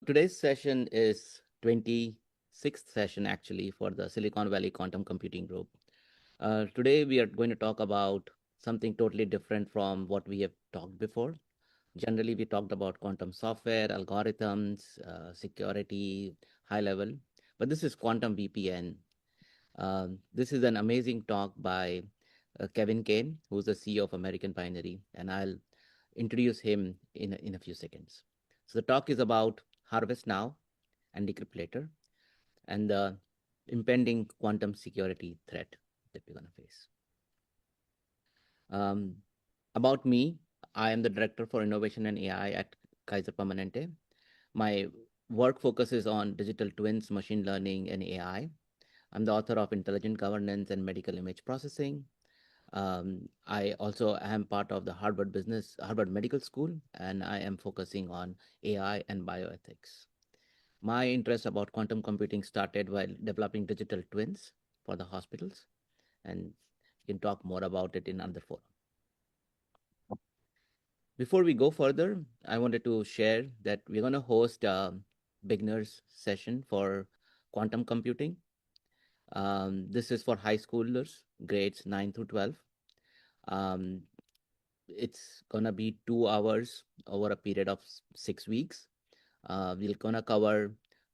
Today's session is 26th session actually for the Silicon Valley Quantum Computing Group. Today we are going to talk about something totally different from what we have talked before. Generally, we talked about quantum software, algorithms, security, high level, but this is quantum VPN. This is an amazing talk by Kevin Kane, who's the CEO of American Binary, and I'll introduce him in a few seconds. So the talk is about harvest now and decrypt later, and the impending quantum security threat that we're going to face. About me, I am the Director for Innovation and AI at Kaiser Permanente. My work focuses on digital twins, machine learning, and AI. I'm the author of Intelligent Governance and Medical Image Processing. I also am part of the Harvard Medical School, and I am focusing on AI and bioethics. My interest about quantum computing started while developing digital twins for the hospitals, and we can talk more about it in another forum. Before we go further, I wanted to share that we're going to host a beginners session for quantum computing. This is for high schoolers, grades 9 through 12. It's going to be 2 hours over a period of 6 weeks. We're going to cover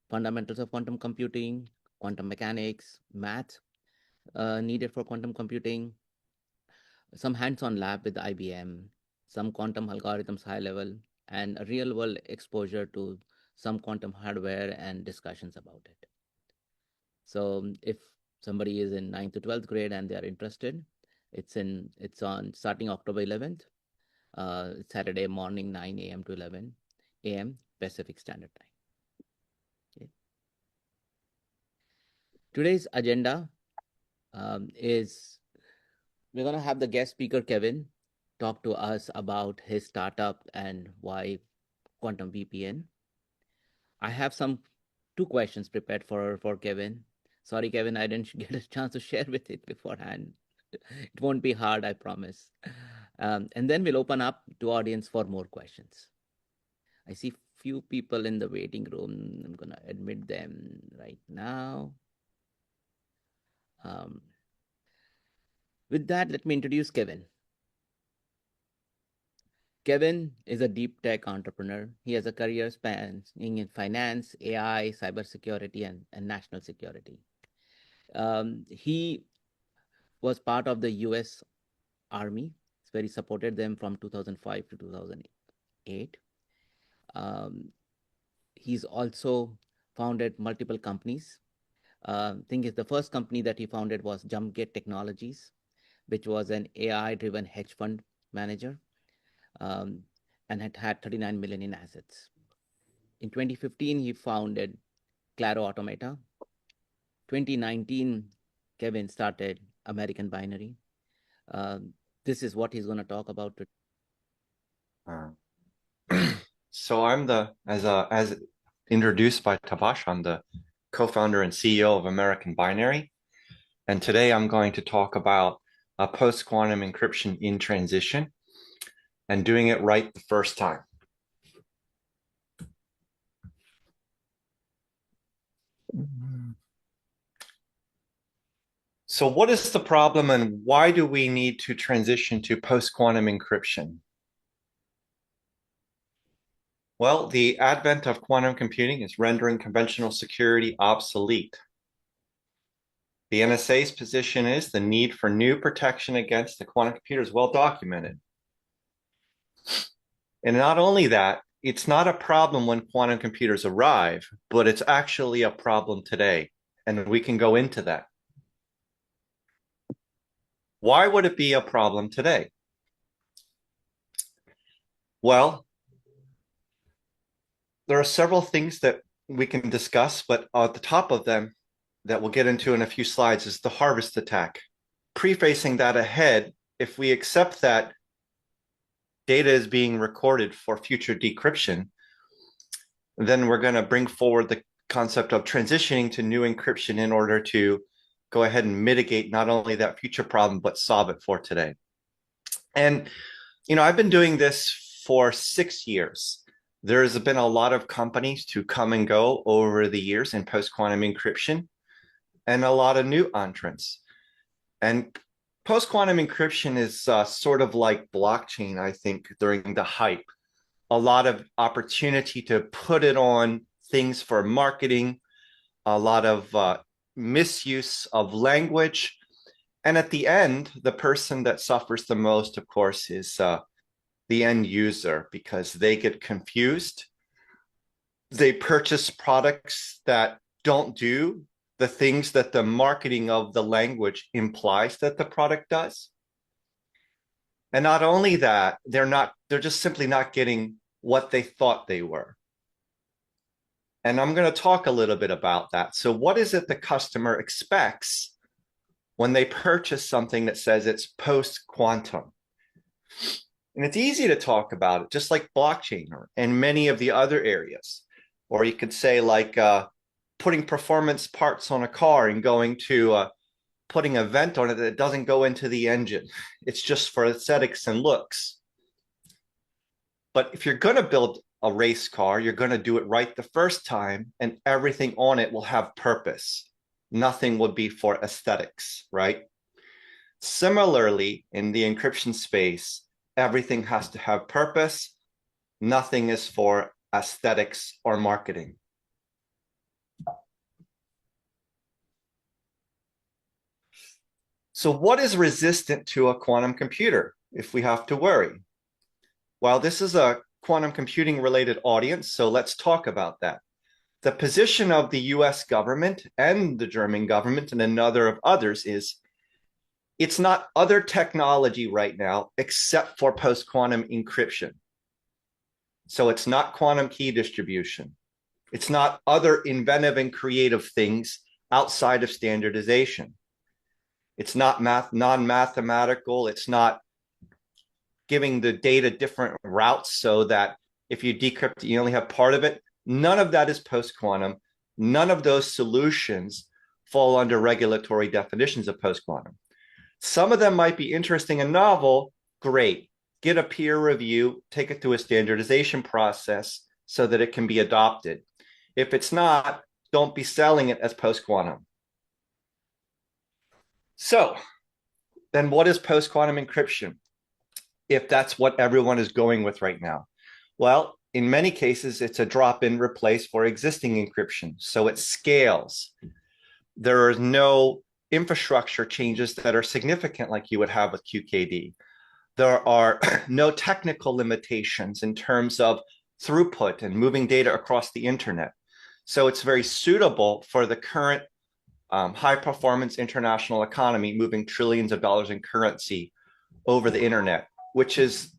fundamentals of quantum computing, quantum mechanics, math needed for quantum computing, some hands-on lab with IBM, some quantum algorithms high level, and a real-world exposure to some quantum hardware and discussions about it. So if somebody is in 9th to 12th grade and they are interested, it's on starting October 11th, Saturday morning, 9 a.m. to 11 a.m. Pacific Standard Time. Okay. Today's agenda is we're going to have the guest speaker, Kevin, talk to us about his startup and why quantum VPN. I have two questions prepared for Kevin. Sorry, Kevin, I didn't get a chance to share with it beforehand. It won't be hard, I promise. And then we'll open up to audience for more questions. I see few people in the waiting room. I'm going to admit them right now. With that, let me introduce Kevin. Kevin is a deep tech entrepreneur. He has a career spanning in finance, AI, cybersecurity, and national security. He was part of the US Army, where he supported them from 2005 to 2008. He's also founded multiple companies. Thing is, the first company that he founded was JumpGate Technologies, which was an AI-driven hedge fund manager, and had 39 million in assets. In 2015, he founded Claro Automata. 2019, Kevin started American Binary. This is what he's going to talk about today. So I'm as introduced by Tabash, I'm the co-founder and CEO of American Binary. And today I'm going to talk about post-quantum encryption in transition and doing it right the first time. So what is the problem and why do we need to transition to post-quantum encryption? Well, the advent of quantum computing is rendering conventional security obsolete. The NSA's position is the need for new protection against the quantum computer is well documented. And not only that, it's not a problem when quantum computers arrive, but it's actually a problem today. And we can go into that. Why would it be a problem today? Well, there are several things that we can discuss, but at the top of them that we'll get into in a few slides is the harvest attack. Prefacing that ahead, if we accept that data is being recorded for future decryption, then we're going to bring forward the concept of transitioning to new encryption in order to go ahead and mitigate not only that future problem, but solve it for today. And, I've been doing this for 6 years. There's been a lot of companies to come and go over the years in post-quantum encryption and a lot of new entrants. And post-quantum encryption is sort of like blockchain, I think, during the hype. A lot of opportunity to put it on things for marketing, a lot of misuse of language. And at the end, the person that suffers the most, of course, is the end user because they get confused. They purchase products that don't do the things that the marketing of the language implies that the product does. And not only that, they're just simply not getting what they thought they were. And I'm going to talk a little bit about that. So what is it the customer expects when they purchase something that says it's post-quantum? And it's easy to talk about it, just like blockchain and many of the other areas. Or you could say like putting performance parts on a car and going to putting a vent on it that doesn't go into the engine. It's just for aesthetics and looks. But if you're going to build a race car, you're going to do it right the first time, and everything on it will have purpose. Nothing will be for aesthetics, right? Similarly, in the encryption space, everything has to have purpose. Nothing is for aesthetics or marketing. So what is resistant to a quantum computer if we have to worry? Well, this is a quantum computing related audience, so let's talk about that. The position of the US government and the German government and another of others is it's not other technology right now except for post-quantum encryption. So it's not quantum key distribution. It's not other inventive and creative things outside of standardization. It's not non-mathematical. It's not giving the data different routes so that if you decrypt, you only have part of it. None of that is post-quantum. None of those solutions fall under regulatory definitions of post-quantum. Some of them might be interesting and novel. Great. Get a peer review, take it through a standardization process so that it can be adopted. If it's not, don't be selling it as post-quantum. So then what is post-quantum encryption? If that's what everyone is going with right now. Well, in many cases, it's a drop-in replace for existing encryption. So it scales. There are no infrastructure changes that are significant like you would have with QKD. There are no technical limitations in terms of throughput and moving data across the internet. So it's very suitable for the current high-performance international economy moving trillions of dollars in currency over the internet, which is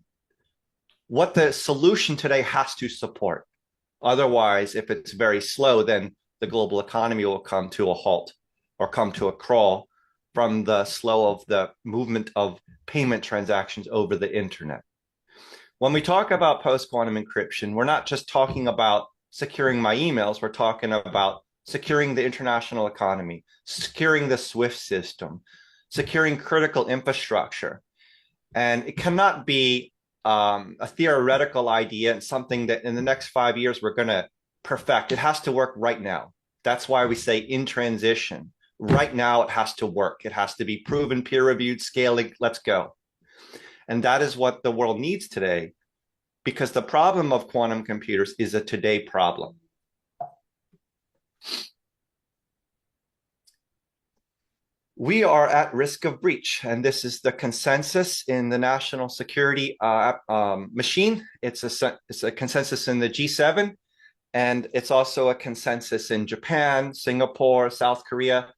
what the solution today has to support. Otherwise, if it's very slow, then the global economy will come to a halt or come to a crawl from the slow of the movement of payment transactions over the internet. When we talk about post-quantum encryption, we're not just talking about securing my emails, we're talking about securing the international economy, securing the SWIFT system, securing critical infrastructure. And it cannot be a theoretical idea and something that in the next 5 years we're going to perfect. It has to work right now. That's why we say in transition. Right now, it has to work. It has to be proven, peer-reviewed, scaling. Let's go. And that is what the world needs today, because the problem of quantum computers is a today problem. We are at risk of breach, and this is the consensus in the national security machine. It's a consensus in the G7, and it's also a consensus in Japan, Singapore, South Korea,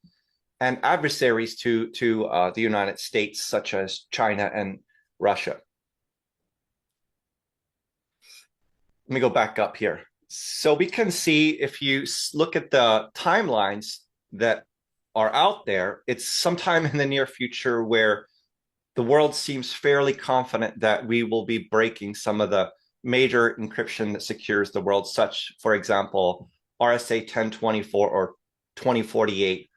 and adversaries to the United States, such as China and Russia. Let me go back up here. So we can see, if you look at the timelines that are out there, it's sometime in the near future where the world seems fairly confident that we will be breaking some of the major encryption that secures the world, such, for example, RSA 1024 or 2048.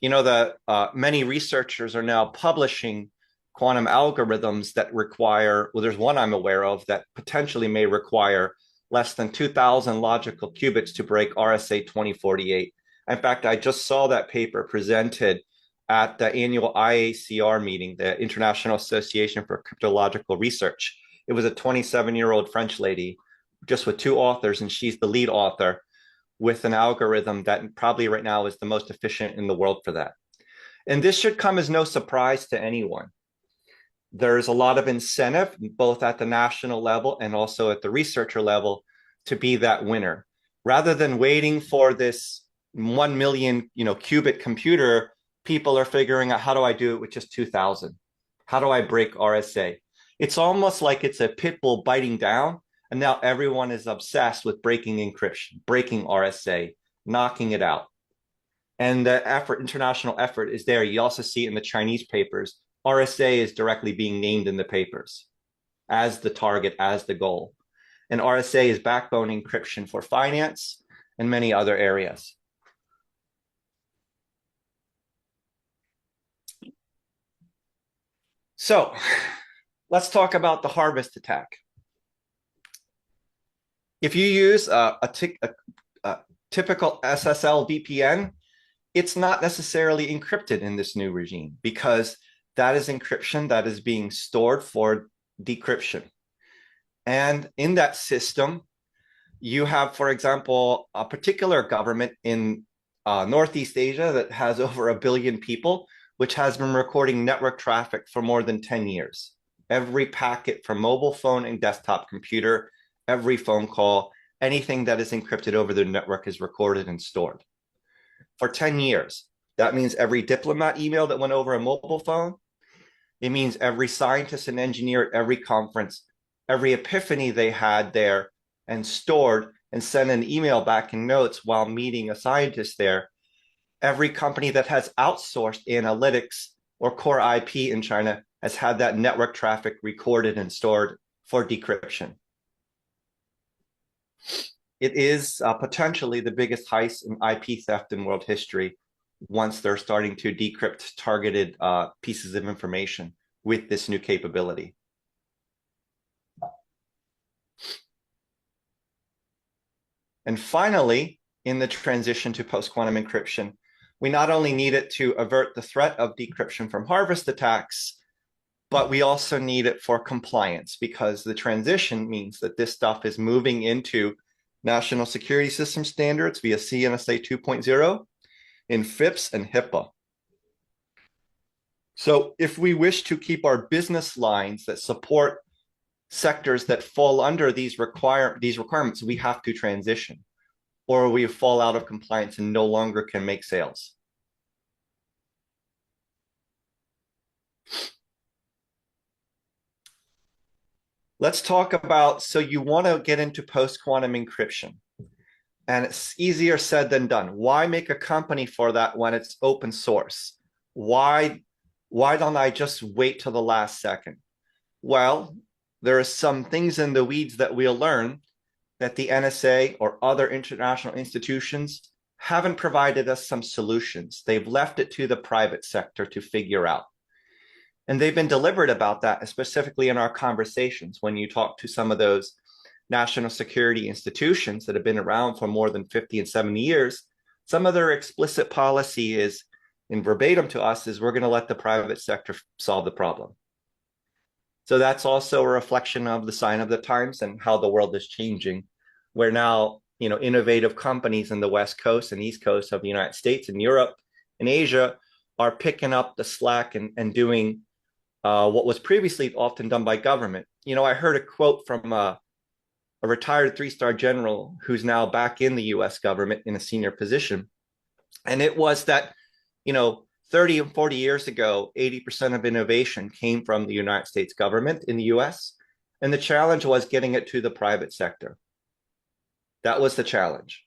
You know, the many researchers are now publishing quantum algorithms that require, well, there's one I'm aware of that potentially may require less than 2,000 logical qubits to break RSA 2048. In fact, I just saw that paper presented at the annual IACR meeting, the International Association for Cryptological Research. It was a 27-year-old French lady, just with two authors, and she's the lead author with an algorithm that probably right now is the most efficient in the world for that. And this should come as no surprise to anyone. There's a lot of incentive, both at the national level and also at the researcher level, to be that winner. Rather than waiting for this 1 million, qubit computer, people are figuring out, how do I do it with just 2,000? How do I break RSA? It's almost like it's a pit bull biting down, and now everyone is obsessed with breaking encryption, breaking RSA, knocking it out. And the international effort is there. You also see it in the Chinese papers. RSA is directly being named in the papers as the target, as the goal. And RSA is backbone encryption for finance and many other areas. So let's talk about the harvest attack. If you use a typical SSL VPN, it's not necessarily encrypted in this new regime because that is encryption that is being stored for decryption. And in that system, you have, for example, a particular government in Northeast Asia that has over 1 billion people, which has been recording network traffic for more than 10 years. Every packet from mobile phone and desktop computer, every phone call, anything that is encrypted over the network is recorded and stored for 10 years. That means every diplomat email that went over a mobile phone. It means every scientist and engineer at every conference, every epiphany they had there and stored and sent an email back in notes while meeting a scientist there. Every company that has outsourced analytics or core IP in China has had that network traffic recorded and stored for decryption. It is potentially the biggest heist in IP theft in world history once they're starting to decrypt targeted pieces of information with this new capability. And finally, in the transition to post-quantum encryption, we not only need it to avert the threat of decryption from harvest attacks, but we also need it for compliance because the transition means that this stuff is moving into national security system standards via CNSA 2.0 in FIPS and HIPAA. So if we wish to keep our business lines that support sectors that fall under these requirements, we have to transition, or we fall out of compliance and no longer can make sales. Let's talk about, so you want to get into post-quantum encryption. And it's easier said than done. Why make a company for that when it's open source? Why don't I just wait till the last second? Well, there are some things in the weeds that we'll learn that the NSA or other international institutions haven't provided us some solutions. They've left it to the private sector to figure out. And they've been deliberate about that, specifically in our conversations. When you talk to some of those national security institutions that have been around for more than 50 and 70 years, some of their explicit policy is, in verbatim to us, is we're going to let the private sector solve the problem. So that's also a reflection of the sign of the times and how the world is changing, where now, innovative companies in the West Coast and East Coast of the United States and Europe and Asia are picking up the slack and doing what was previously often done by government. I heard a quote from a retired 3-star general who's now back in the US government in a senior position. And it was that, 30 and 40 years ago, 80% of innovation came from the United States government in the US. And the challenge was getting it to the private sector. That was the challenge.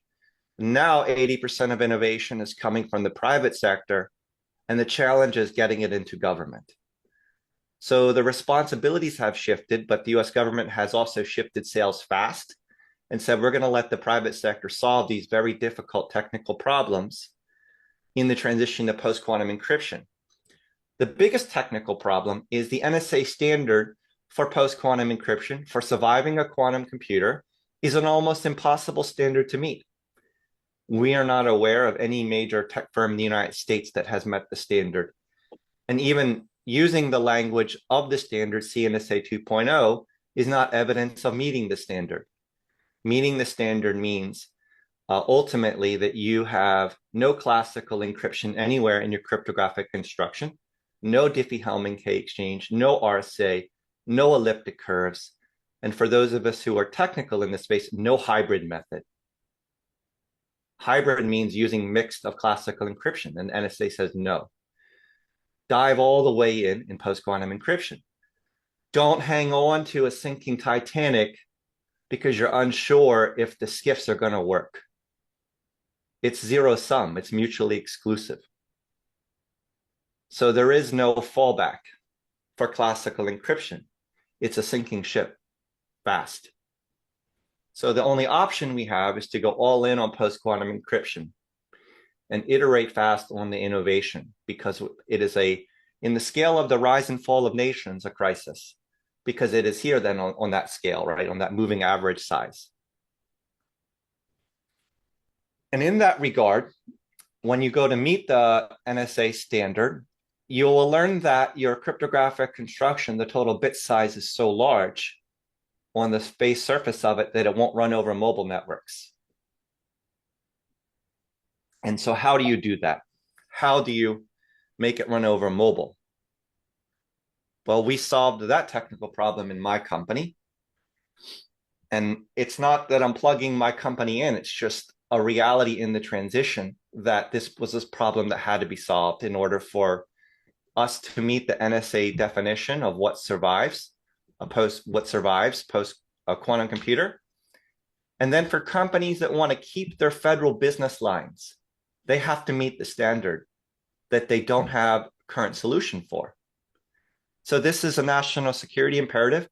Now 80% of innovation is coming from the private sector, and the challenge is getting it into government. So the responsibilities have shifted, but the US government has also shifted sails fast and said, we're going to let the private sector solve these very difficult technical problems in the transition to post-quantum encryption. The biggest technical problem is the NSA standard for post-quantum encryption for surviving a quantum computer is an almost impossible standard to meet. We are not aware of any major tech firm in the United States that has met the standard. And even using the language of the standard CNSA 2.0 is not evidence of meeting the standard. Meeting the standard means ultimately that you have no classical encryption anywhere in your cryptographic construction, no Diffie-Hellman key exchange, no RSA, no elliptic curves, and for those of us who are technical in this space, no hybrid method. Hybrid means using mixed of classical encryption, and NSA says no. Dive all the way in post-quantum encryption. Don't hang on to a sinking Titanic because you're unsure if the skiffs are going to work. It's zero sum, it's mutually exclusive. So there is no fallback for classical encryption. It's a sinking ship, fast. So the only option we have is to go all in on post-quantum encryption and iterate fast on the innovation, because it is in the scale of the rise and fall of nations, a crisis, because it is here then on that scale, right, on that moving average size. And in that regard, when you go to meet the NSA standard, you will learn that your cryptographic construction, the total bit size is so large on the space surface of it that it won't run over mobile networks. And so how do you do that? How do you make it run over mobile? Well, we solved that technical problem in my company. And it's not that I'm plugging my company in, it's just a reality in the transition that this was this problem that had to be solved in order for us to meet the NSA definition of what survives post a quantum computer. And then for companies that want to keep their federal business lines, they have to meet the standard that they don't have current solution for. So this is a national security imperative.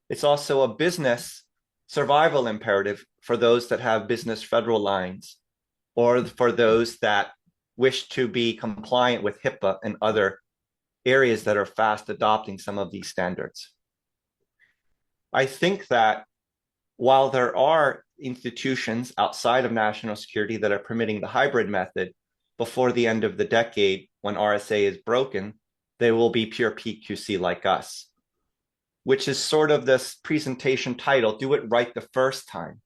It's also a business survival imperative for those that have business federal lines, or for those that wish to be compliant with HIPAA and other areas that are fast adopting some of these standards. I think that while there are institutions outside of national security that are permitting the hybrid method, before the end of the decade, when RSA is broken, they will be pure PQC like us, which is sort of this presentation title, do it right the first time.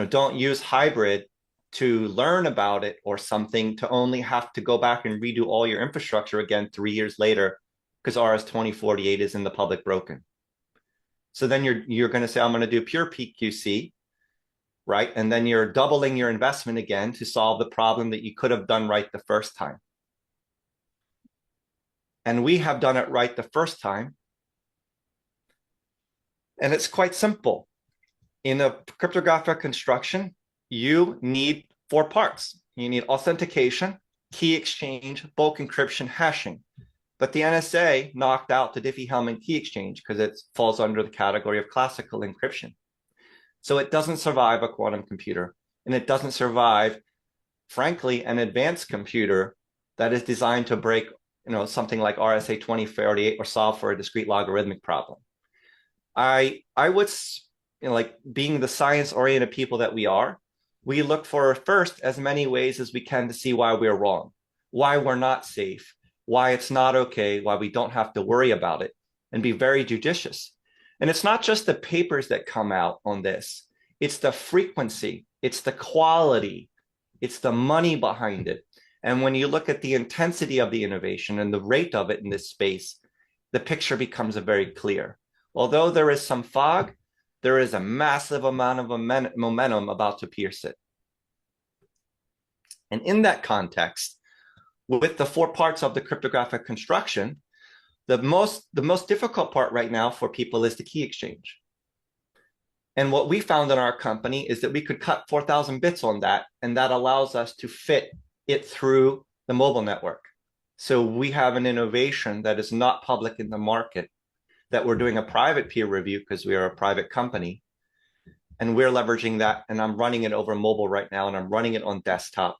Don't use hybrid to learn about it or something to only have to go back and redo all your infrastructure again 3 years later because RS 2048 is in the public broken. So then you're going to say, I'm going to do pure PQC, right? And then you're doubling your investment again to solve the problem that you could have done right the first time. And we have done it right the first time. And it's quite simple. In a cryptographic construction, you need 4 parts. You need authentication, key exchange, bulk encryption, hashing. But the NSA knocked out the Diffie-Hellman key exchange because it falls under the category of classical encryption. So it doesn't survive a quantum computer, and it doesn't survive, frankly, an advanced computer that is designed to break, something like RSA 2048 or solve for a discrete logarithmic problem. I would, like being the science-oriented people that we are, we look for first as many ways as we can to see why we're wrong, why we're not safe, why it's not okay, why we don't have to worry about it, and be very judicious. And it's not just the papers that come out on this, it's the frequency, it's the quality, it's the money behind it. And when you look at the intensity of the innovation and the rate of it in this space, the picture becomes very clear. Although there is some fog, there is a massive amount of momentum about to pierce it. And in that context, with the 4 parts of the cryptographic construction, the most difficult part right now for people is the key exchange. And what we found in our company is that we could cut 4,000 bits on that, and that allows us to fit it through the mobile network. So we have an innovation that is not public in the market, that we're doing a private peer review because we are a private company, and we're leveraging that, and I'm running it over mobile right now, and I'm running it on desktop,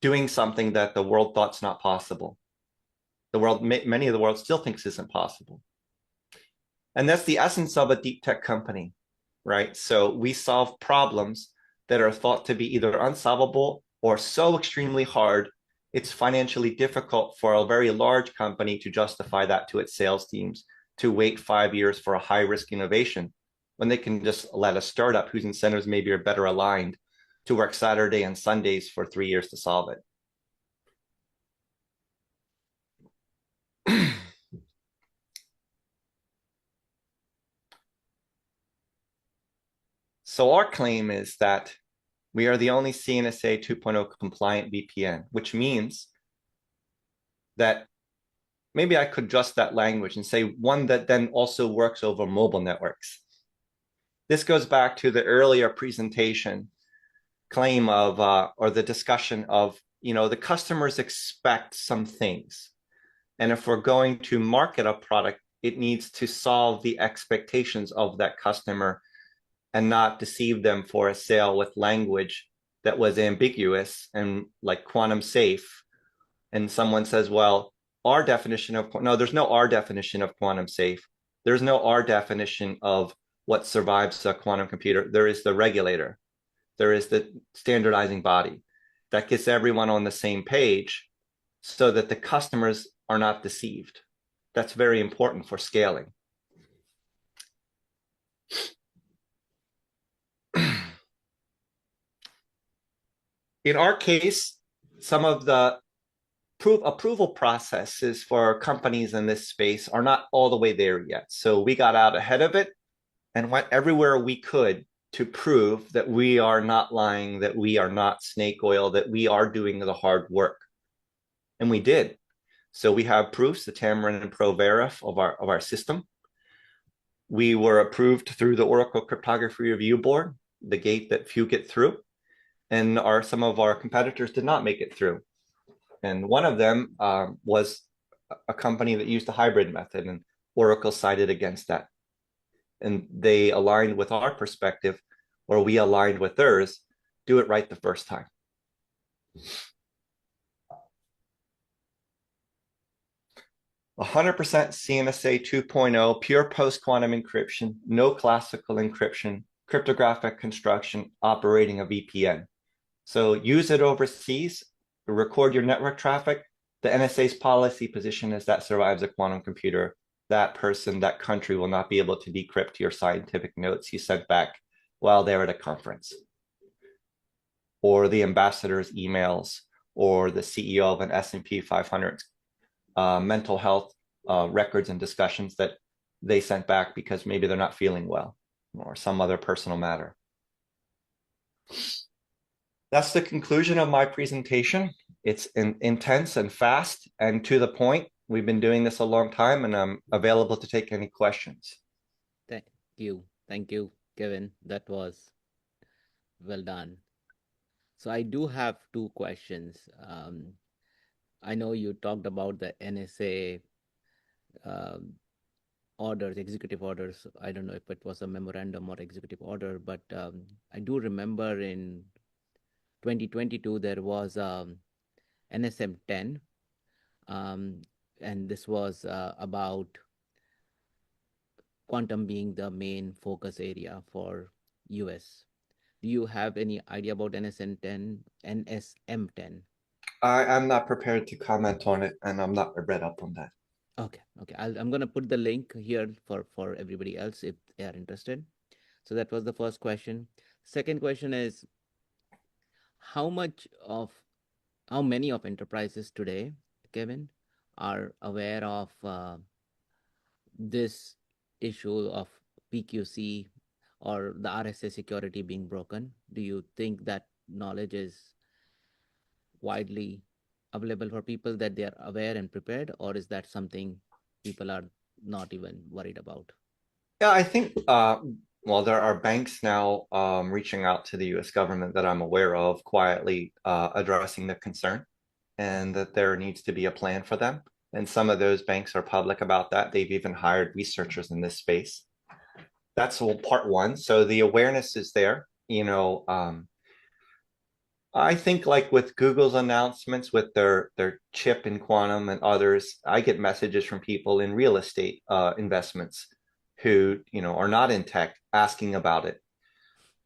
doing something that the world thought's not possible. Many of the world still thinks isn't possible. And that's the essence of a deep tech company. right? So we solve problems that are thought to be either unsolvable or so extremely hard, it's financially difficult for a very large company to justify that to its sales teams to wait 5 years for a high risk innovation when they can just let a startup whose incentives maybe are better aligned to work Saturday and Sundays for 3 years to solve it. So our claim is that we are the only CNSA 2.0 compliant VPN, which means that maybe I could adjust that language and say one that then also works over mobile networks. This goes back to the earlier presentation claim of, or the discussion of, the customers expect some things. And if we're going to market a product, it needs to solve the expectations of that customer and not deceive them for a sale with language that was ambiguous and like quantum safe. And someone says, well, our definition of, no, there's no our definition of quantum safe. There's no our definition of what survives a quantum computer. There is the regulator. There is the standardizing body that gets everyone on the same page so that the customers are not deceived. That's very important for scaling. In our case, some of the approval processes for companies in this space are not all the way there yet. So we got out ahead of it and went everywhere we could to prove that we are not lying, that we are not snake oil, that we are doing the hard work. And we did. So we have proofs, the Tamarind and ProVerif of our system. We were approved through the Oracle Cryptography Review Board, the gate that few get through. And some of our competitors did not make it through. And one of them was a company that used a hybrid method, and Oracle sided against that. And they aligned with our perspective, or we aligned with theirs, do it right the first time. 100% CNSA 2.0, pure post-quantum encryption, no classical encryption, cryptographic construction, operating a VPN. So use it overseas, record your network traffic. The NSA's policy position is that survives a quantum computer. That person, that country will not be able to decrypt your scientific notes you sent back while they're at a conference, or the ambassador's emails, or the CEO of an S&P 500 mental health records and discussions that they sent back because maybe they're not feeling well or some other personal matter. That's the conclusion of my presentation. It's intense and fast and to the point. We've been doing this a long time, and I'm available to take any questions. Thank you. Thank you, Kevin. That was well done. So I do have two questions. I know you talked about the NSA orders, executive orders. I don't know if it was a memorandum or executive order, but I do remember in 2022 there was NSM 10, and this was about quantum being the main focus area for US. Do you have any idea about NSM 10? I'm not prepared to comment on it, and I'm not read up on that. Okay, I'm gonna put the link here for everybody else if they are interested. So that was the first question. Second question is, how many of enterprises today, Kevin, are aware of this issue of PQC or the RSA security being broken? Do you think that knowledge is widely available for people, that they are aware and prepared, or is that something people are not even worried about? Yeah, I think, well, there are banks now reaching out to the US government that I'm aware of, quietly addressing the concern, and that there needs to be a plan for them. And some of those banks are public about that. They've even hired researchers in this space. That's part one. So the awareness is there. I think like with Google's announcements with their chip in quantum and others, I get messages from people in real estate investments who, are not in tech asking about it.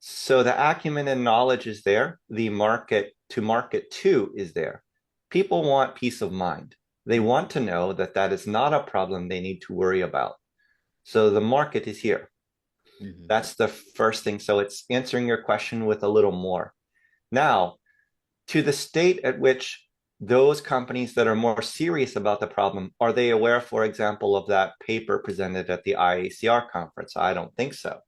So the acumen and knowledge is there. The market to is there. People want peace of mind. They want to know that that is not a problem they need to worry about. So the market is here. Hmm. That's the first thing. So it's answering your question with a little more. Now, to the state at which those companies that are more serious about the problem, are they aware, for example, of that paper presented at the IACR conference? I don't think so.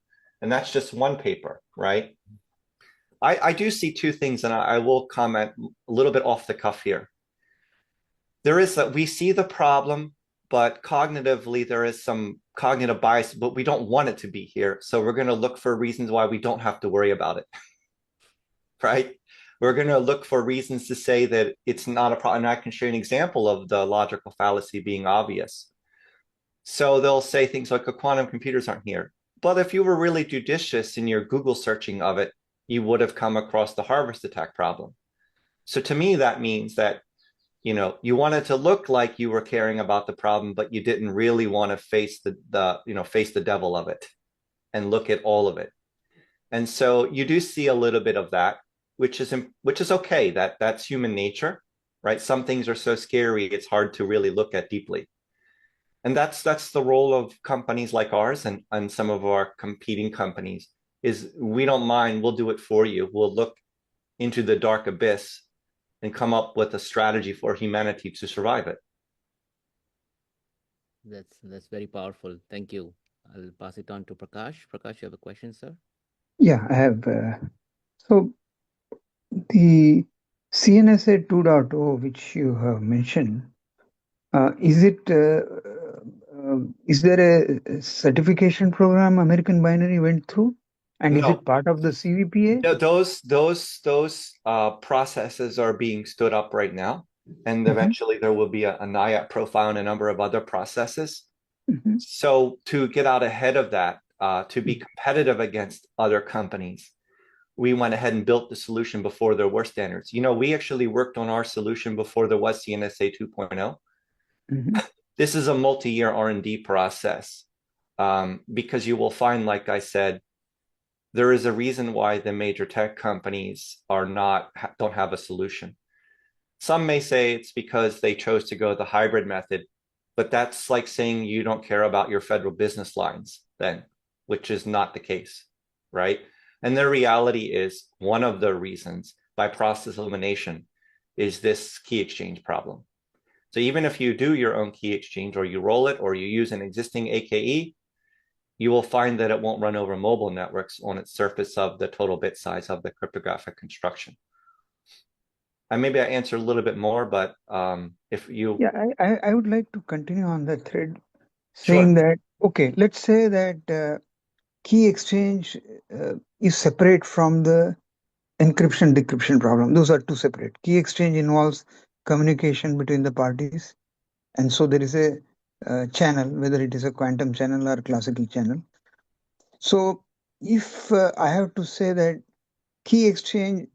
And that's just one paper, right? I do see two things, and I will comment a little bit off the cuff here. There is that we see the problem, but cognitively there is some cognitive bias, but we don't want it to be here. So we're going to look for reasons why we don't have to worry about it, right? We're going to look for reasons to say that it's not a problem. And I can show you an example of the logical fallacy being obvious. So they'll say things like, "Oh, quantum computers aren't here." But if you were really judicious in your Google searching of it, you would have come across the harvest attack problem. So to me, that means that you wanted to look like you were caring about the problem, but you didn't really want to face the devil of it and look at all of it. And so you do see a little bit of that, which is okay. That's human nature, right? Some things are so scary it's hard to really look at deeply. And that's the role of companies like ours and some of our competing companies is we don't mind, we'll do it for you. We'll look into the dark abyss and come up with a strategy for humanity to survive it. That's very powerful. Thank you. I'll pass it on to Prakash. Prakash, you have a question, sir? Yeah, I have. So the CNSA 2.0, which you have mentioned, is it is there a certification program American Binary went through, and is No, it part of the CVPA? those processes are being stood up right now, and Mhm, eventually there will be a NIAP profile and a number of other processes. mhm, So to get out ahead of that, to be competitive against other companies, we went ahead and built the solution before there were standards. We actually worked on our solution before there was CNSA 2.0. mhm. This is a multi-year R&D process, because you will find, like I said, there is a reason why the major tech companies don't have a solution. Some may say it's because they chose to go the hybrid method, but that's like saying you don't care about your federal business lines then, which is not the case, right? And the reality is one of the reasons by process elimination is this key exchange problem. So even if you do your own key exchange or you roll it or you use an existing AKE, you will find that it won't run over mobile networks on its surface of the total bit size of the cryptographic construction. And maybe I answered a little bit more, but if you, Yeah, I would like to continue on that thread, sure. saying that, okay, let's say that key exchange is separate from the encryption decryption problem. Those are two separate. Key exchange involves communication between the parties, and so there is a channel, whether it is a quantum channel or classical channel. So if I have to say that key exchange,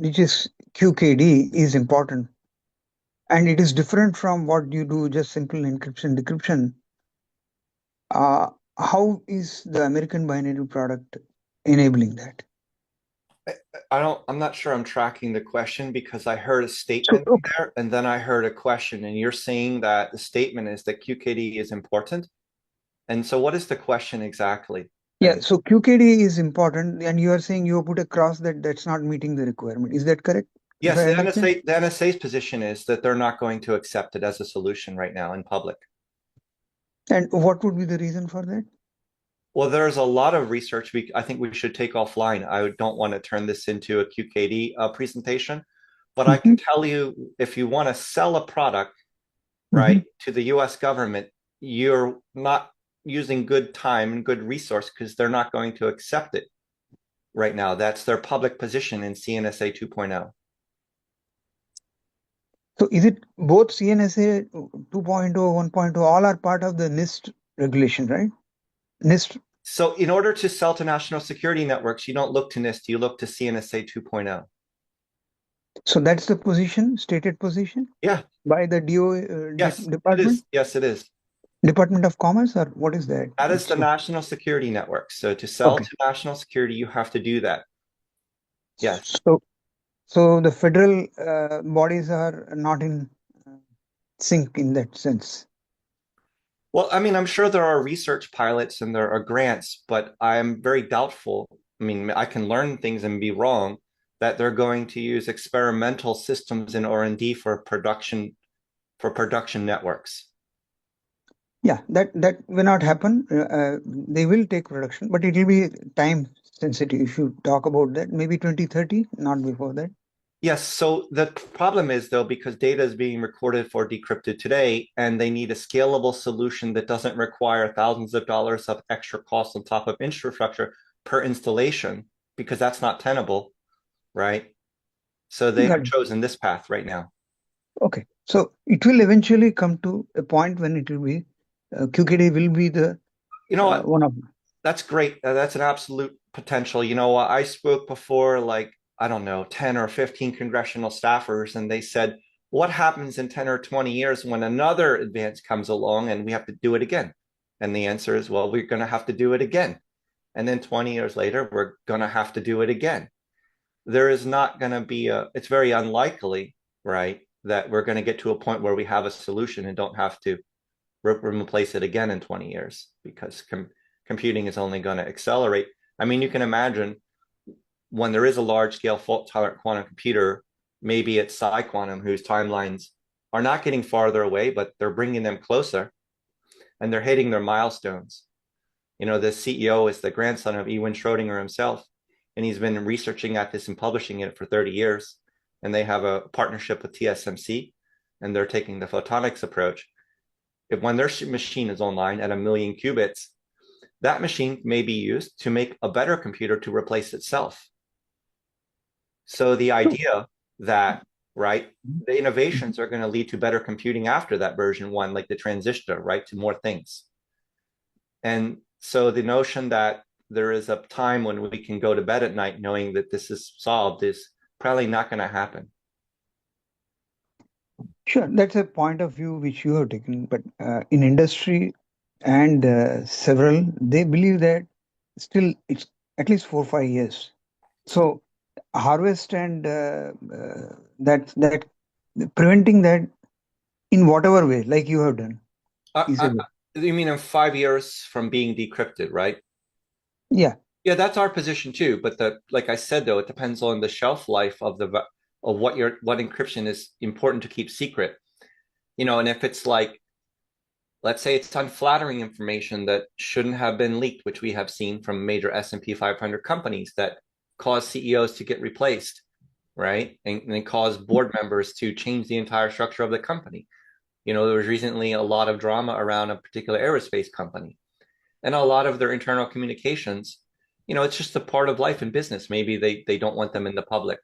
which is QKD, is important, and it is different from what you do, just simple encryption decryption, uh, how is the American binary product enabling that? I'm not sure I'm tracking the question because I heard a So, statement okay. there and then I heard a question, and you're saying that the statement is that QKD is important. And so what is the question exactly? Yeah, And so QKD is important, and you are saying you put a cross that that's not meeting the requirement. Is that correct? If yes, I understand? The NSA's position is that they're not going to accept it as a solution right now in public. And what would be the reason for that? Well, there's a lot of research I think we should take offline. I don't want to turn this into a QKD presentation, but I can Mhm, tell you if you want to sell a product, mhm. right, to the US government, you're not using good time and good resource because they're not going to accept it right now. That's their public position in CNSA 2.0. So is it both CNSA 2.0, 1.0, all are part of the NIST regulation, right? NIST. So in order to sell to national security networks, you don't look to NIST, you look to CNSA 2.0. So that's the position, stated position Yeah, by the DO yes, it department. is. Yes, it is. Department of Commerce, or what is that? That is It's the national security network. So to sell okay. to national security, you have to do that. Yes. So the federal bodies are not in uh, sync in that sense. Well, I mean, I'm sure there are research pilots and there are grants, but I'm very doubtful. I mean, I can learn things and be wrong that they're going to use experimental systems in R&D for production networks. Yeah, that will not happen. They will take production, but it will be time sensitive. If you talk about that, maybe 2030, not before that. Yes, so the problem is though, because data is being recorded for decrypted today, and they need a scalable solution that doesn't require thousands of dollars of extra costs on top of infrastructure per installation, because that's not tenable, right? So they Got have it. chosen this path right now. Okay, so it will eventually come to a point when it will be QKD will be the You know what? one of. That's great. That's an absolute potential. You know, I spoke before, like, I don't know, 10 or 15 congressional staffers, and they said, what happens in 10 or 20 years when another advance comes along and we have to do it again? And the answer is, well, we're going to have to do it again. And then 20 years later, we're going to have to do it again. There is not going to be it's very unlikely, right, that we're going to get to a point where we have a solution and don't have to replace it again in 20 years because computing is only going to accelerate. I mean, you can imagine when there is a large scale fault tolerant quantum computer, maybe it's Psi Quantum, whose timelines are not getting farther away, but they're bringing them closer and they're hitting their milestones. You know, the CEO is the grandson of Erwin Schrödinger himself, and he's been researching at this and publishing it for 30 years. And they have a partnership with TSMC, and they're taking the photonics approach. If when their machine is online at 1 million qubits, that machine may be used to make a better computer to replace itself. So the So, idea that, right, the innovations are going to lead to better computing after that version one, like the transistor, right, to more things. And so the notion that there is a time when we can go to bed at night knowing that this is solved is probably not going to happen. sure, that's a point of view which you have taken, but in industry and several, they believe that still it's at least 4 or 5 years. So harvest and that preventing that in whatever way, like you have done, is a way. You mean in 5 years from being decrypted, right? Yeah, Yeah, that's our position too. But like I said, though, it depends on the shelf life of what encryption is important to keep secret. You know, and if it's like, let's say it's unflattering information that shouldn't have been leaked, which we have seen from major S&P 500 companies that cause CEOs to get replaced, right? And cause board members to change the entire structure of the company. You know, there was recently a lot of drama around a particular aerospace company and a lot of their internal communications. You know, it's just a part of life in business. Maybe they don't want them in the public.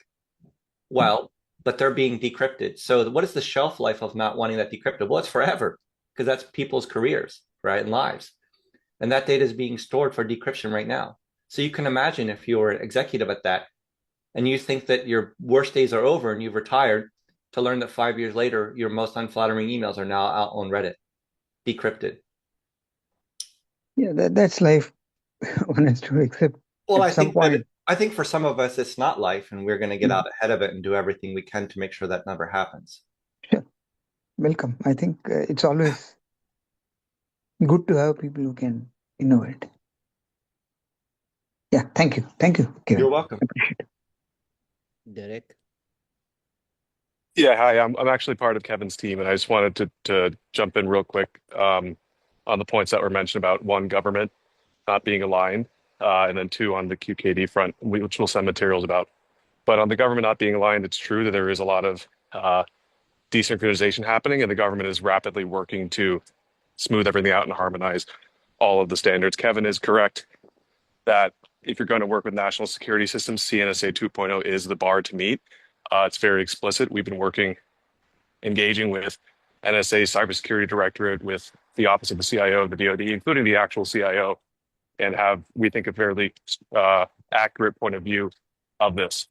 Well, but they're being decrypted. So what is the shelf life of not wanting that decrypted? Well, it's forever because that's people's careers, right, and lives. And that data is being stored for decryption right now. So you can imagine if you're an executive at that and you think that your worst days are over and you've retired to learn that 5 years later, your most unflattering emails are now out on Reddit, decrypted. yeah, that's life. One has to accept Well, at some point. I think for some of us it's not life, and we're going to get Mm, out ahead of it and do everything we can to make sure that never happens. sure, welcome. I think it's always good to have people who can innovate. Yeah, thank you, You're Kevin. welcome. Appreciate it. Derek. Yeah, hi. I'm actually part of Kevin's team, and I just wanted to jump in real quick on the points that were mentioned about one, government not being aligned, and then two, on the QKD front, which we'll send materials about. But on the government not being aligned, it's true that there is a lot of desynchronization happening, and the government is rapidly working to smooth everything out and harmonize all of the standards. Kevin is correct that if you're going to work with national security systems, CNSA 2.0 is the bar to meet. It's very explicit. We've been engaging with NSA Cybersecurity Directorate, with the Office of the CIO, the DoD, including the actual CIO, and have, we think, a fairly accurate point of view of this.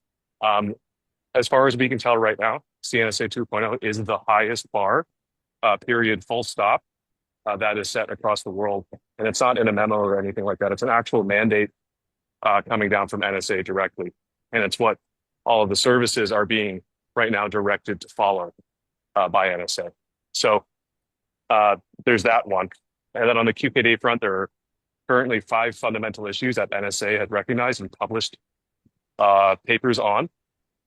As far as we can tell right now, CNSA 2.0 is the highest bar, period, full stop. that is set across the world. And it's not in a memo or anything like that. It's an actual mandate coming down from NSA directly. And it's what all of the services are being right now directed to follow by NSA. So there's that one. And then on the QKD front, there are currently 5 fundamental issues that NSA had recognized and published papers on.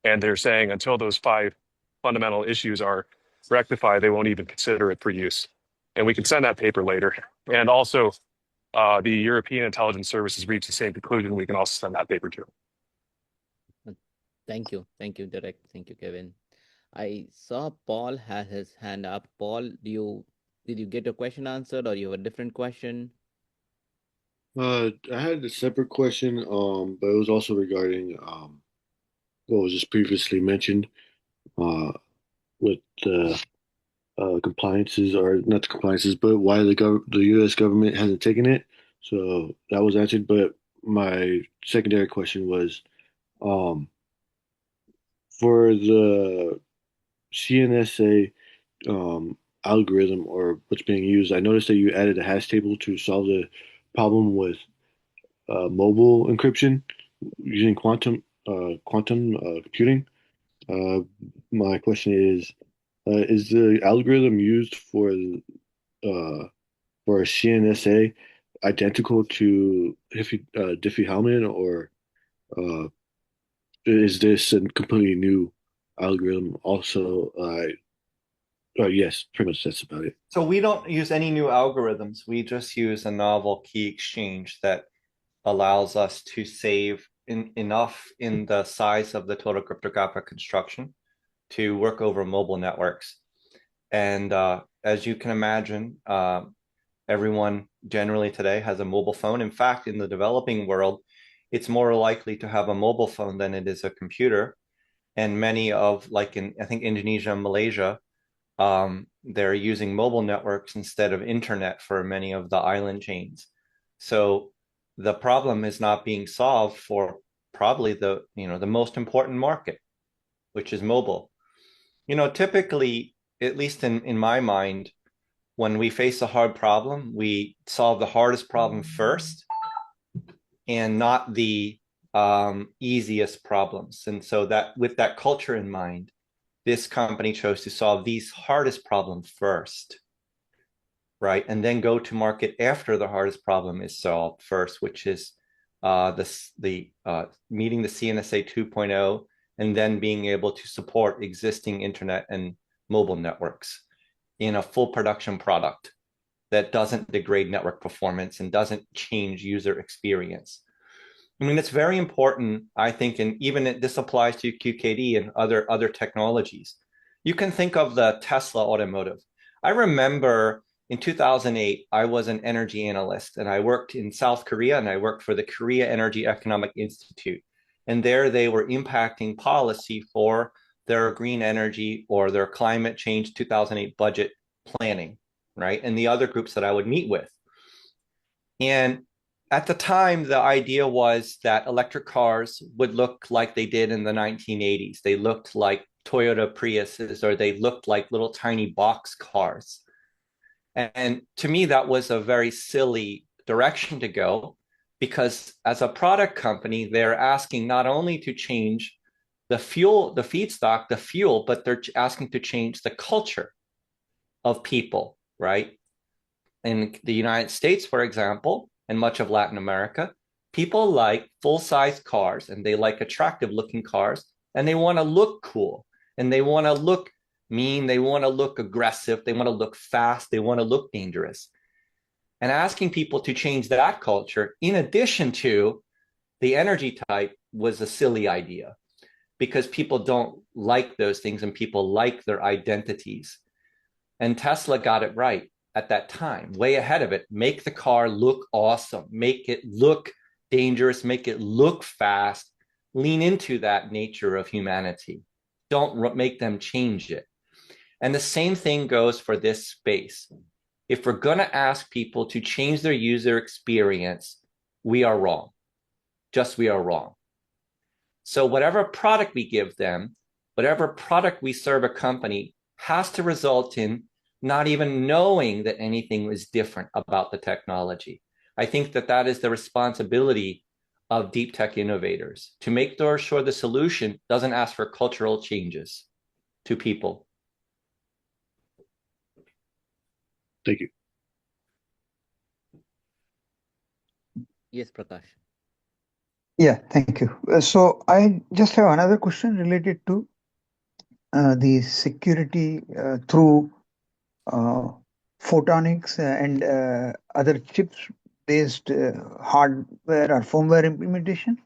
And they're saying until those 5 fundamental issues are rectified, they won't even consider it for use. And we can send that paper later. And also, the European intelligence services reached the same conclusion. We can also send that paper too. Thank you, Derek. Thank you, Kevin. I saw Paul has his hand up. Paul, did you get your question answered, or you have a different question? I had a separate question, but it was also regarding what was just previously mentioned with the compliances, or not the compliances, but why the U.S. government hasn't taken it. So that was answered. But my secondary question was, for the CNSA algorithm, or what's being used, I noticed that you added a hash table to solve the problem with mobile encryption using quantum computing. My question is the algorithm used for a CNSA identical to Diffie-Hellman, or is this a completely new algorithm? Also, yes, pretty much that's about it. So we don't use any new algorithms. We just use a novel key exchange that allows us to save enough in the size of the total cryptographic construction to work over mobile networks. And as you can imagine, everyone generally today has a mobile phone. In fact, in the developing world, it's more likely to have a mobile phone than it is a computer. And many of, like in, I think, Indonesia and Malaysia, they're using mobile networks instead of internet for many of the island chains. So the problem is not being solved for probably the most important market, which is mobile. Typically, at least in my mind, when we face a hard problem, we solve the hardest problem first and not the easiest problems. And so that with that culture in mind, this company chose to solve these hardest problems first, right? And then go to market after the hardest problem is solved first, which is meeting the CNSA 2.0, and then being able to support existing internet and mobile networks in a full production product that doesn't degrade network performance and doesn't change user experience. I mean, it's very important, I think, and even this applies to QKD and other technologies. You can think of the Tesla automotive. I remember in 2008, I was an energy analyst, and I worked in South Korea, and I worked for the Korea Energy Economic Institute. And there they were impacting policy for their green energy or their climate change 2008 budget planning, right? And the other groups that I would meet with. And at the time, the idea was that electric cars would look like they did in the 1980s. They looked like Toyota Priuses, or they looked like little tiny box cars. And to me, that was a very silly direction to go, because as a product company, they're asking not only to change the fuel, the feedstock, the fuel, but they're asking to change the culture of people, right? In the United States, for example, and much of Latin America, people like full-size cars, and they like attractive-looking cars, and they want to look cool, and they want to look mean, they want to look aggressive, they want to look fast, they want to look dangerous. And asking people to change that culture, in addition to the energy type, was a silly idea, because people don't like those things, and people like their identities. And Tesla got it right at that time, way ahead of it. Make the car look awesome, make it look dangerous, make it look fast, lean into that nature of humanity. Don't make them change it. And the same thing goes for this space. If we're going to ask people to change their user experience, we are wrong. Just we are wrong. So whatever product we give them, whatever product we serve a company, has to result in not even knowing that anything was different about the technology. I think that that is the responsibility of deep tech innovators, to make sure the solution doesn't ask for cultural changes to people. Thank you. Yes, Prakash. Yeah, thank you. So I just have another question related to the security through uh, photonics and other chips-based hardware or firmware implementation.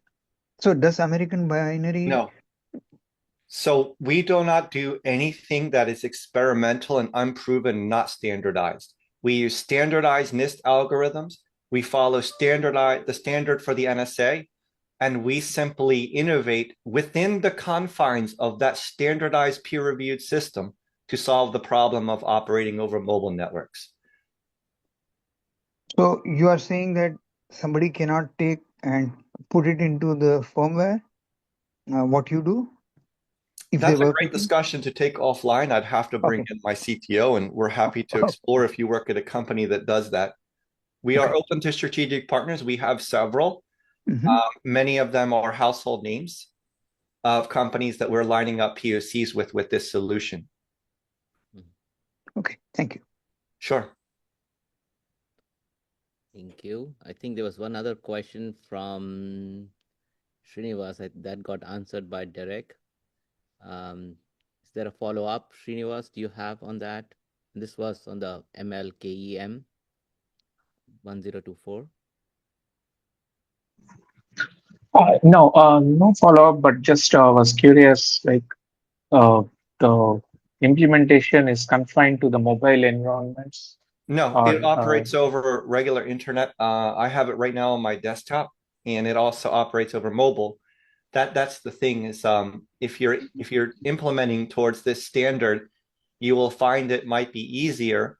So does American Binary? No. So we do not do anything that is experimental and unproven, not standardized. We use standardized NIST algorithms. We follow the standard for the NSA, and we simply innovate within the confines of that standardized peer-reviewed system to solve the problem of operating over mobile networks. So you are saying that somebody cannot take and put it into the firmware, what you do, if they That's a work great with you? discussion to take offline. I'd have to bring Okay. in my CTO, and we're happy to explore if you work at a company that does that. We are Okay. open to strategic partners. We have several. Mhm. Many of them are household names of companies that we're lining up POCs with this solution. Okay, thank you. Sure. Thank you. I think there was one other question from Srinivas that got answered by Derek. Is there a follow-up, Srinivas, do you have on that? This was on the MLKEM 1024. No, no follow-up, but just was curious, like the implementation is confined to the mobile environments No, or it operates over regular internet. I have it right now on my desktop, and it also operates over mobile. That's the thing is, if you're implementing towards this standard, you will find it might be easier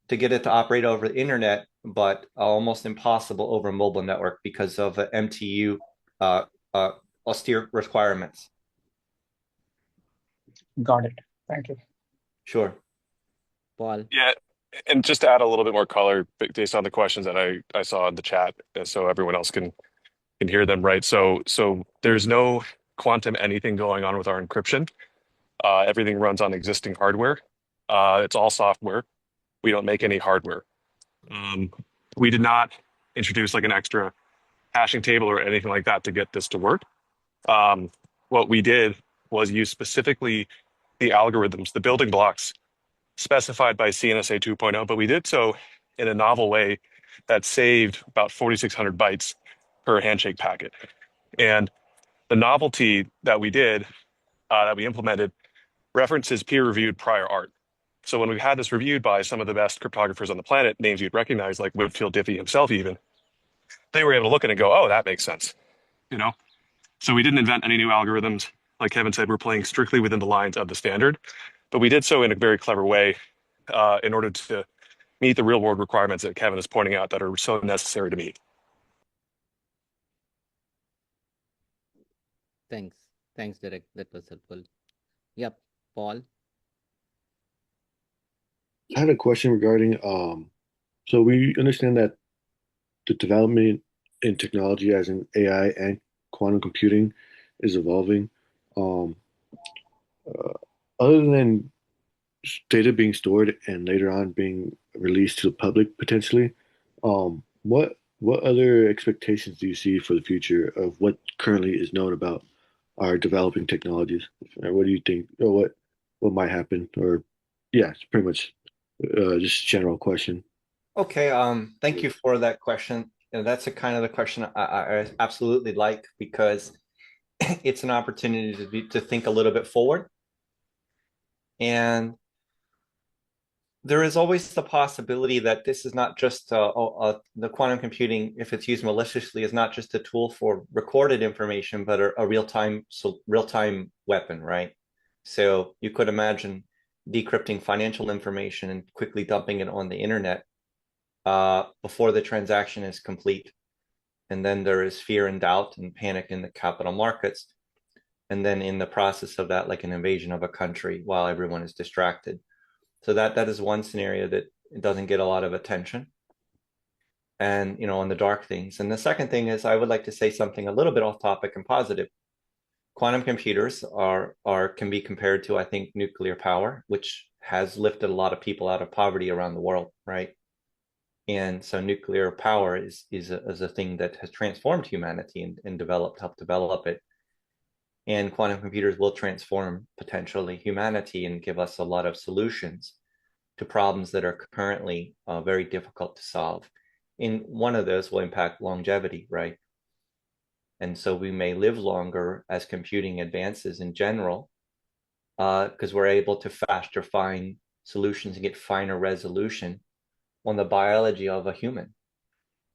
to get it to operate over the internet, but almost impossible over a mobile network because of MTU uh, austere requirements. got it. Thank you. Sure. Paul. Yeah, and just to add a little bit more color based on the questions that I saw in the chat, so everyone else can hear them right. So there's no quantum anything going on with our encryption. Everything runs on existing hardware. It's all software. We don't make any hardware. We did not introduce like an extra hashing table or anything like that to get this to work. What we did was use specifically the algorithms, the building blocks specified by CNSA 2.0, but we did so in a novel way that saved about 4,600 bytes per handshake packet. And the novelty that we did, that we implemented, references peer-reviewed prior art. So when we had this reviewed by some of the best cryptographers on the planet, names you'd recognize, like Whitfield Diffie himself even, they were able to look at it and go, oh, that makes sense, you know? So we didn't invent any new algorithms. Like Kevin said, we're playing strictly within the lines of the standard, but we did so in a very clever way in order to meet the real world requirements that Kevin is pointing out that are so necessary to meet. Thanks. Thanks, Derek. That was helpful. Yep. Paul. I had a question regarding so we understand that the development in technology as in AI and quantum computing is evolving. Um, uh, Other than data being stored and later on being released to the public potentially, what other expectations do you see for the future of what currently is known about our developing technologies? Or what do you think, or what might happen? Or yeah, it's pretty much just a general question. Okay. Thank you for that question. And that's a kind of the question I absolutely like, because it's an opportunity to think a little bit forward. And there is always the possibility that this is not just the quantum computing, if it's used maliciously, is not just a tool for recorded information, but a real-time weapon, right? So you could imagine decrypting financial information and quickly dumping it on the internet before the transaction is complete. And then there is fear and doubt and panic in the capital markets. And then in the process of that, like an invasion of a country while everyone is distracted. So that is one scenario that doesn't get a lot of attention. And on the dark things. And the second thing is I would like to say something a little bit off topic and positive. Quantum computers can be compared to, I think, nuclear power, which has lifted a lot of people out of poverty around the world, right? And so nuclear power is a thing that has transformed humanity and helped develop it. And quantum computers will transform potentially humanity and give us a lot of solutions to problems that are currently very difficult to solve. And one of those will impact longevity, right? And so we may live longer as computing advances in general, because we're able to faster find solutions and get finer resolution on the biology of a human.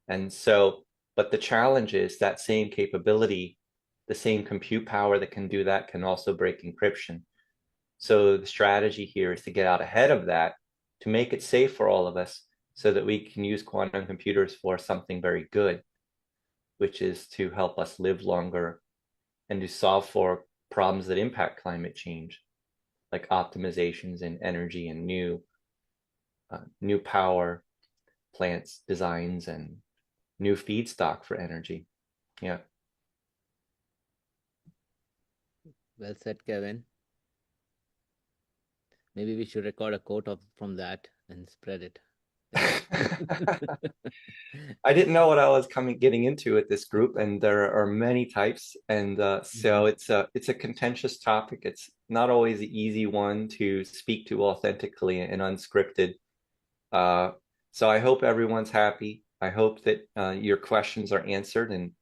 And so, but the challenge is that same capability, the same compute power that can do that can also break encryption. So the strategy here is to get out ahead of that, to make it safe for all of us so that we can use quantum computers for something very good, which is to help us live longer and to solve for problems that impact climate change, like optimizations in energy and new power plants designs and new feedstock for energy. Yeah. Well said, Kevin. Maybe we should record a quote from that and spread it. I didn't know what I was getting into at this group, and there are many types, and so it's a contentious topic. It's not always the easy one to speak to authentically and unscripted. So I hope everyone's happy. I hope that your questions are answered, and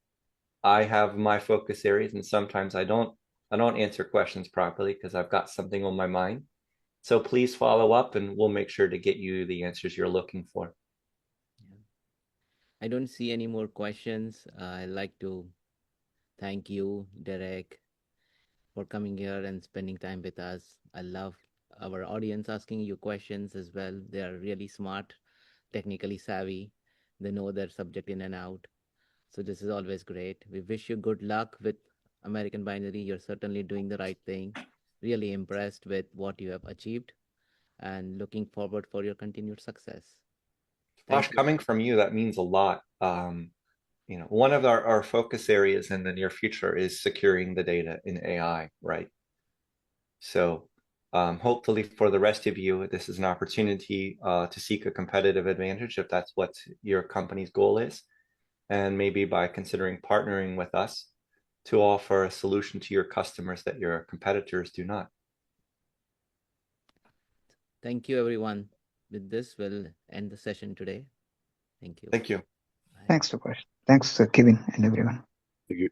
I have my focus areas, and sometimes I don't answer questions properly because I've got something on my mind. So please follow up, and we'll make sure to get you the answers you're looking for. I don't see any more questions. I'd like to thank you, Derek, for coming here and spending time with us. I love our audience asking you questions as well. They are really smart, technically savvy. They know their subject in and out. So this is always great. We wish you good luck with American Binary. You're certainly doing the right thing. Really impressed with what you have achieved and looking forward for your continued success. Josh, coming from you, that means a lot. One of our focus areas in the near future is securing the data in AI, right? So hopefully for the rest of you, this is an opportunity to seek a competitive advantage if that's what your company's goal is. And maybe by considering partnering with us to offer a solution to your customers that your competitors do not. Thank you, everyone. With this, we'll end the session today. Thank you. Thank you. Thanks, Prakash. Thanks, Kevin and everyone. Thank you.